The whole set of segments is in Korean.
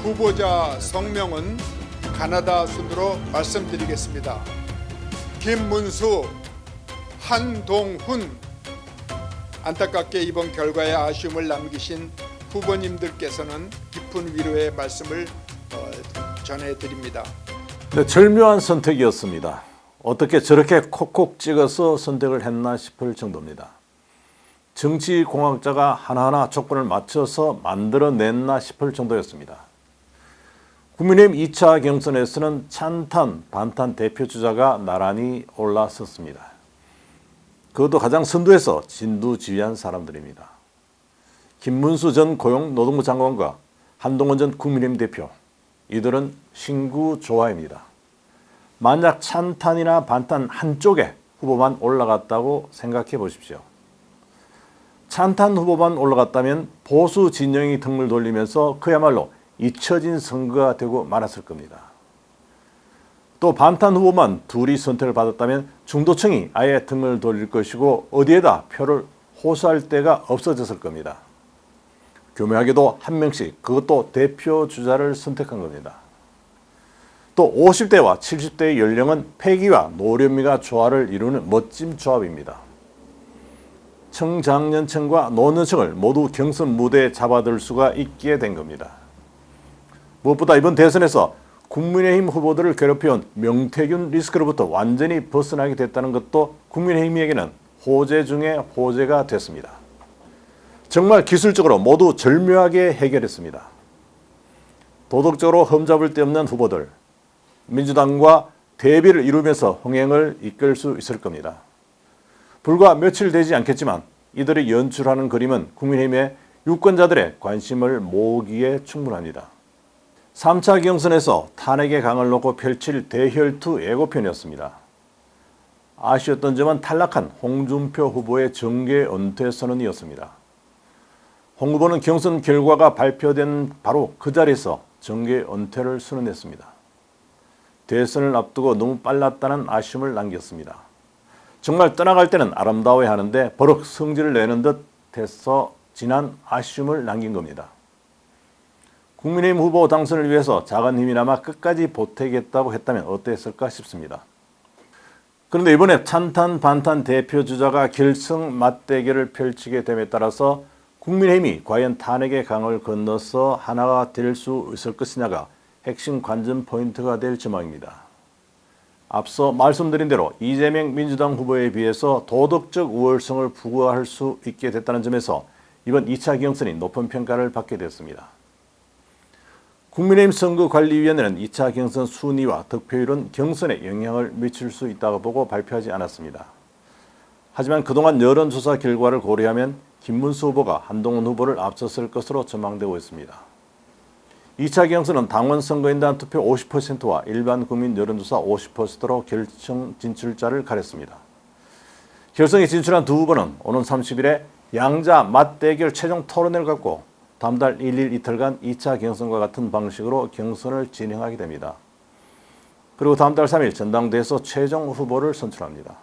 후보자 성명은 가나다 순으로 말씀드리겠습니다. 김문수, 한동훈. 안타깝게 이번 결과에 아쉬움을 남기신 후보님들께서는 깊은 위로의 말씀을 전해드립니다. 네, 절묘한 선택이었습니다. 어떻게 저렇게 콕콕 찍어서 선택을 했나 싶을 정도입니다. 정치공학자가 하나하나 조건을 맞춰서 만들어냈나 싶을 정도였습니다. 국민의힘 2차 경선에서는 찬탄, 반탄 대표주자가 나란히 올라섰습니다. 그것도 가장 선두에서 진두지휘한 사람들입니다. 김문수 전 고용노동부 장관과 한동훈 전 국민의힘 대표, 이들은 신구 조화입니다. 만약 찬탄이나 반탄 한쪽에 후보만 올라갔다고 생각해 보십시오. 찬탄 후보만 올라갔다면 보수 진영이 등을 돌리면서 그야말로 잊혀진 선거가 되고 말았을 겁니다. 또 반탄 후보만 둘이 선택을 받았다면 중도층이 아예 등을 돌릴 것이고 어디에다 표를 호소할 데가 없어졌을 겁니다. 교묘하게도 한 명씩, 그것도 대표 주자를 선택한 겁니다. 또 50대와 70대의 연령은 패기와 노련미가 조화를 이루는 멋진 조합입니다. 청장년층과 노년층을 모두 경선 무대에 잡아들 수가 있게 된 겁니다. 무엇보다 이번 대선에서 국민의힘 후보들을 괴롭혀온 명태균 리스크로부터 완전히 벗어나게 됐다는 것도 국민의힘에게는 호재 중에 호재가 됐습니다. 정말 기술적으로 모두 절묘하게 해결했습니다. 도덕적으로 흠잡을 데 없는 후보들, 민주당과 대비를 이루면서 흥행을 이끌 수 있을 겁니다. 불과 며칠 되지 않겠지만 이들이 연출하는 그림은 국민의힘의 유권자들의 관심을 모으기에 충분합니다. 3차 경선에서 탄핵의 강을 놓고 펼칠 대혈투 예고편이었습니다. 아쉬웠던 점은 탈락한 홍준표 후보의 정계 은퇴 선언이었습니다. 홍 후보는 경선 결과가 발표된 바로 그 자리에서 정계 은퇴를 선언했습니다. 대선을 앞두고 너무 빨랐다는 아쉬움을 남겼습니다. 정말 떠나갈 때는 아름다워야 하는데 버럭 성질을 내는 듯 해서 진한 아쉬움을 남긴 겁니다. 국민의힘 후보 당선을 위해서 작은 힘이나마 끝까지 보태겠다고 했다면 어땠을까 싶습니다. 그런데 이번에 찬탄 반탄 대표 주자가 결승 맞대결을 펼치게 됨에 따라서 국민의힘이 과연 탄핵의 강을 건너서 하나가 될 수 있을 것이냐가 핵심 관전 포인트가 될 전망입니다. 앞서 말씀드린 대로 이재명 민주당 후보에 비해서 도덕적 우월성을 부과할 수 있게 됐다는 점에서 이번 2차 경선이 높은 평가를 받게 됐습니다. 국민의힘 선거관리위원회는 2차 경선 순위와 득표율은 경선에 영향을 미칠 수 있다고 보고 발표하지 않았습니다. 하지만 그동안 여론조사 결과를 고려하면 김문수 후보가 한동훈 후보를 앞섰을 것으로 전망되고 있습니다. 2차 경선은 당원 선거인단 투표 50%와 일반 국민 여론조사 50%로 결정 진출자를 가렸습니다. 결선에 진출한 두 후보는 오는 30일에 양자 맞대결 최종 토론회를 갖고 다음 달 1일 이틀간 2차 경선과 같은 방식으로 경선을 진행하게 됩니다. 그리고 다음 달 3일 전당대회에서 최종 후보를 선출합니다.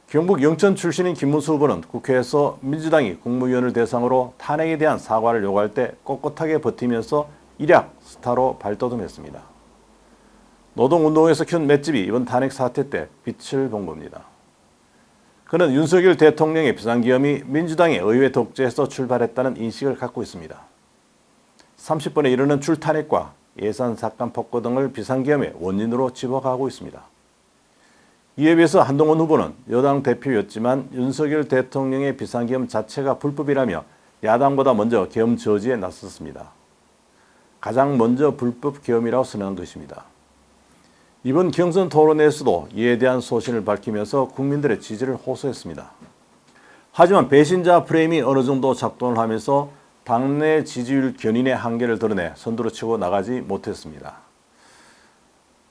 경북 영천 출신인 김문수 후보는 국회에서 민주당이 국무위원을 대상으로 탄핵에 대한 사과를 요구할 때 꼿꼿하게 버티면서 일약 스타로 발돋움했습니다. 노동운동에서 키운 맷집이 이번 탄핵 사태 때 빛을 본 겁니다. 그는 윤석열 대통령의 비상계엄이 민주당의 의회 독재에서 출발했다는 인식을 갖고 있습니다. 30번에 이르는 줄탄핵과 예산 삭감 폭거 등을 비상계엄의 원인으로 집어가고 있습니다. 이에 비해서 한동훈 후보는 여당 대표였지만 윤석열 대통령의 비상계엄 자체가 불법이라며 야당보다 먼저 계엄 저지에 나섰습니다. 가장 먼저 불법 계엄이라고 선언한 것입니다. 이번 경선 토론회에서도 이에 대한 소신을 밝히면서 국민들의 지지를 호소했습니다. 하지만 배신자 프레임이 어느 정도 작동을 하면서 당내 지지율 견인의 한계를 드러내 선두로 치고 나가지 못했습니다.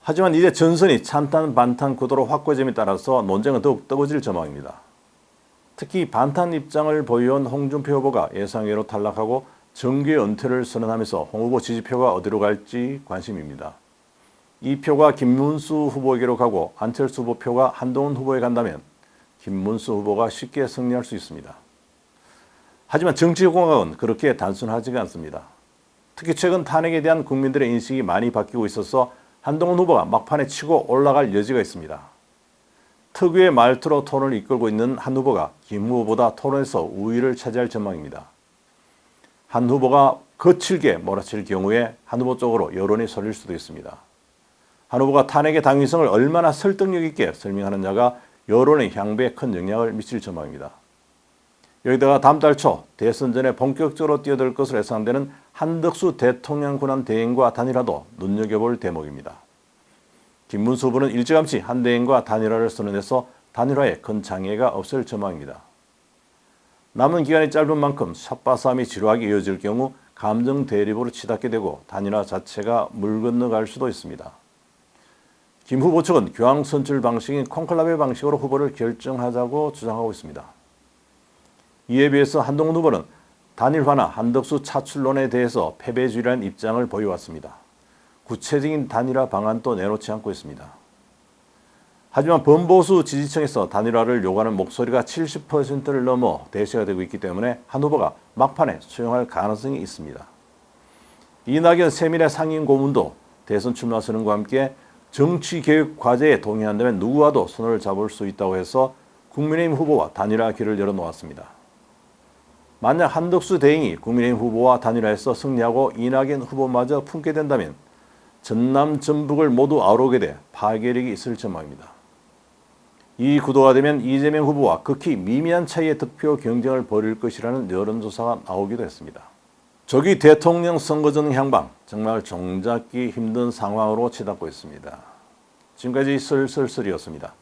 하지만 이제 전선이 찬탄 반탄 구도로 확고해짐에 따라서 논쟁은 더욱 뜨거워질 전망입니다. 특히 반탄 입장을 보여온 홍준표 후보가 예상외로 탈락하고 정계 은퇴를 선언하면서 홍 후보 지지표가 어디로 갈지 관심입니다. 이 표가 김문수 후보에게로 가고 안철수 후보 표가 한동훈 후보에 간다면 김문수 후보가 쉽게 승리할 수 있습니다. 하지만 정치공학은 그렇게 단순하지가 않습니다. 특히 최근 탄핵에 대한 국민들의 인식이 많이 바뀌고 있어서 한동훈 후보가 막판에 치고 올라갈 여지가 있습니다. 특유의 말투로 토론을 이끌고 있는 한 후보가 김 후보보다 토론에서 우위를 차지할 전망입니다. 한 후보가 거칠게 몰아칠 경우에 한 후보 쪽으로 여론이 쏠릴 수도 있습니다. 한 후보가 탄핵의 당위성을 얼마나 설득력 있게 설명하느냐가 여론의 향배에 큰 영향을 미칠 전망입니다. 여기다가 다음 달 초 대선 전에 본격적으로 뛰어들 것으로 예상되는 한덕수 대통령 권한 대행과 단일화도 눈여겨볼 대목입니다. 김문수 후보는 일찌감치 한 대행과 단일화를 선언해서 단일화에 큰 장애가 없을 전망입니다. 남은 기간이 짧은 만큼 샷바싸움이 지루하게 이어질 경우 감정 대립으로 치닫게 되고 단일화 자체가 물 건너갈 수도 있습니다. 김 후보 측은 교황 선출 방식인 콘클라베 방식으로 후보를 결정하자고 주장하고 있습니다. 이에 비해서 한동훈 후보는 단일화나 한덕수 차출론에 대해서 패배주의라는 입장을 보여왔습니다. 구체적인 단일화 방안도 내놓지 않고 있습니다. 하지만 범보수 지지층에서 단일화를 요구하는 목소리가 70%를 넘어 대세가 되고 있기 때문에 한 후보가 막판에 수용할 가능성이 있습니다. 이낙연 세밀의 상임 고문도 대선 출마 선언과 함께 정치개혁 과제에 동의한다면 누구와도 손을 잡을 수 있다고 해서 국민의힘 후보와 단일화 길을 열어놓았습니다. 만약 한덕수 대행이 국민의힘 후보와 단일화해서 승리하고 이낙연 후보마저 품게 된다면 전남, 전북을 모두 아우르게 돼 파괴력이 있을 전망입니다. 이 구도가 되면 이재명 후보와 극히 미미한 차이의 득표 경쟁을 벌일 것이라는 여론조사가 나오기도 했습니다. 조기 대통령 선거 전 향방 정말 종잡기 힘든 상황으로 치닫고 있습니다. 지금까지 슬슬슬이었습니다.